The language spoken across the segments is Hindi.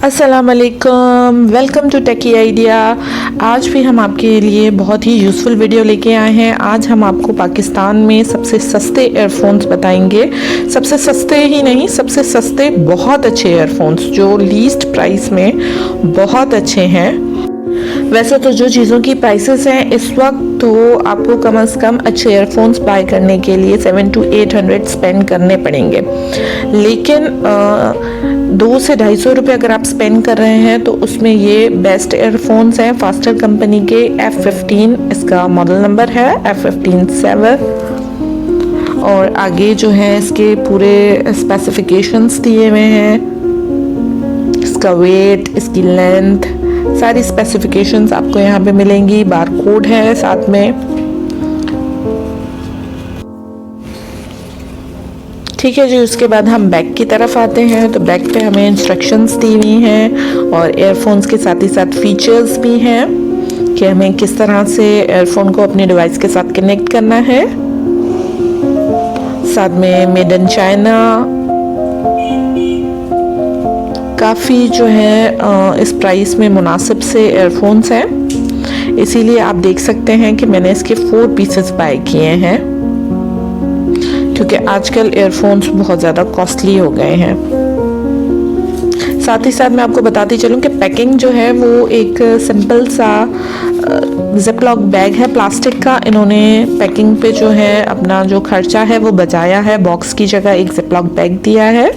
अस्सलाम वालेकुम, वेलकम टू टेकी आइडिया। आज भी हम आपके लिए बहुत ही यूज़फुल वीडियो लेके आए हैं। आज हम आपको पाकिस्तान में सबसे सस्ते एयरफोन्स बताएंगे। सबसे सस्ते ही नहीं, सबसे सस्ते बहुत अच्छे एयरफोन्स जो लीस्ट प्राइस में बहुत अच्छे हैं। वैसे तो जो चीज़ों की प्राइसेस हैं इस वक्त, तो आपको कम से कम अच्छे एयरफोन्स बाय करने के लिए 700 to 800 स्पेंड करने पड़ेंगे, लेकिन 200 से 250 रुपये अगर आप स्पेंड कर रहे हैं तो उसमें ये बेस्ट एयरफोन्स हैं। फास्टर कंपनी के F15 इसका मॉडल नंबर है, F15-7। और आगे जो है इसके पूरे स्पेसिफिकेशंस दिए हुए हैं, इसका वेट, इसकी लेंथ, सारी स्पेसिफिकेशंस आपको यहाँ पे मिलेंगी। बार कोड है साथ में, ठीक है जी। उसके बाद हम बैक की तरफ आते हैं, तो बैक पे हमें इंस्ट्रक्शंस दी हुई हैं और एयरफोन्स के साथ ही साथ फीचर्स भी हैं कि हमें किस तरह से एयरफोन को अपने डिवाइस के साथ कनेक्ट करना है। साथ में मेड इन चाइना काफ़ी जो है इस प्राइस में मुनासिब से एयरफोन्स हैं, इसीलिए आप देख सकते हैं कि मैंने इसके 4 पीसेस बाय किए हैं, क्योंकि आजकल एयरफोन्स बहुत ज़्यादा कॉस्टली हो गए हैं। साथ ही साथ मैं आपको बताती चलूँ कि पैकिंग जो है वो एक सिंपल सा जिपलॉक बैग है प्लास्टिक का। इन्होंने पैकिंग पे जो है अपना जो खर्चा है वो बचाया है, बॉक्स की जगह एक जिपलॉक बैग दिया है।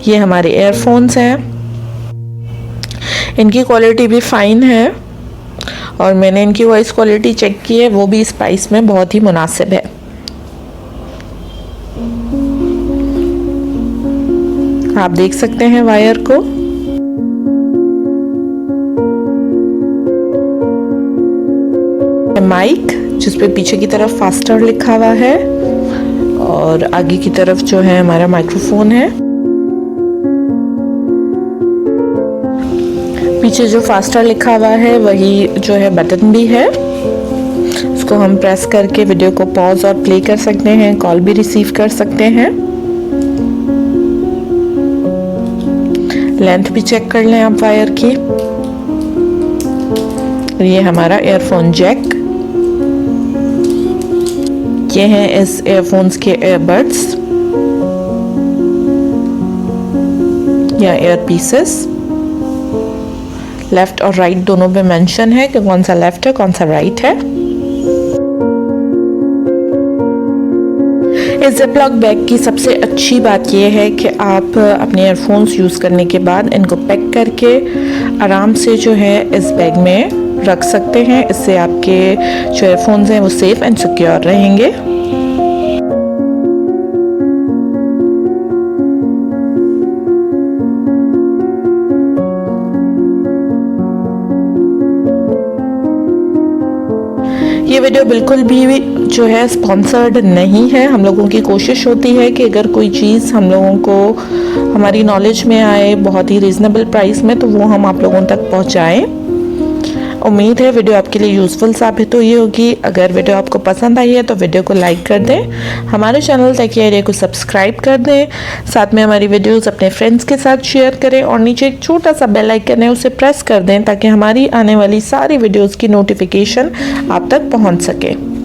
ये हमारे एयरफोन्स हैं, इनकी क्वालिटी भी फ़ाइन है और मैंने इनकी वॉइस क्वालिटी चेक की है, वो भी इस प्राइस में बहुत ही मुनासिब है। आप देख सकते हैं वायर को। माइक जिस पे पीछे की तरफ फास्टर लिखा हुआ है और आगे की तरफ जो है हमारा माइक्रोफोन है। पीछे जो फास्टर लिखा हुआ है वही जो है बटन भी है, इसको हम प्रेस करके वीडियो को पॉज और प्ले कर सकते हैं, कॉल भी रिसीव कर सकते हैं। लेंथ भी चेक कर लें आप वायर की। और ये हमारा एयरफोन जैक, ये हैं इस एयरफोन्स के एयरबड्स या एयर पीसेस। लेफ्ट और राइट दोनों पे मेंशन है कि कौन सा लेफ्ट है कौन सा राइट है। इस जिपलॉक बैग की सबसे अच्छी बात यह है कि आप अपने एयरफोन्स यूज़ करने के बाद इनको पैक करके आराम से जो है इस बैग में रख सकते हैं। इससे आपके जो एयरफोन्स हैं वो सेफ एंड सिक्योर रहेंगे। ये वीडियो बिल्कुल भी जो है स्पॉन्सर्ड नहीं है। हम लोगों की कोशिश होती है कि अगर कोई चीज़ हम लोगों को हमारी नॉलेज में आए बहुत ही रीज़नेबल प्राइस में, तो वो हम आप लोगों तक पहुंचाएं। उम्मीद है वीडियो आपके लिए यूज़फुल साबित हुई होगी। अगर वीडियो आपको पसंद आई है तो वीडियो को लाइक कर दें, हमारे चैनल टेकी आइडिया को सब्सक्राइब कर दें, साथ में हमारी वीडियोस अपने फ्रेंड्स के साथ शेयर करें और नीचे एक छोटा सा बेल आइकन है उसे प्रेस कर दें ताकि हमारी आने वाली सारी वीडियोस की नोटिफिकेशन आप तक पहुंच सके।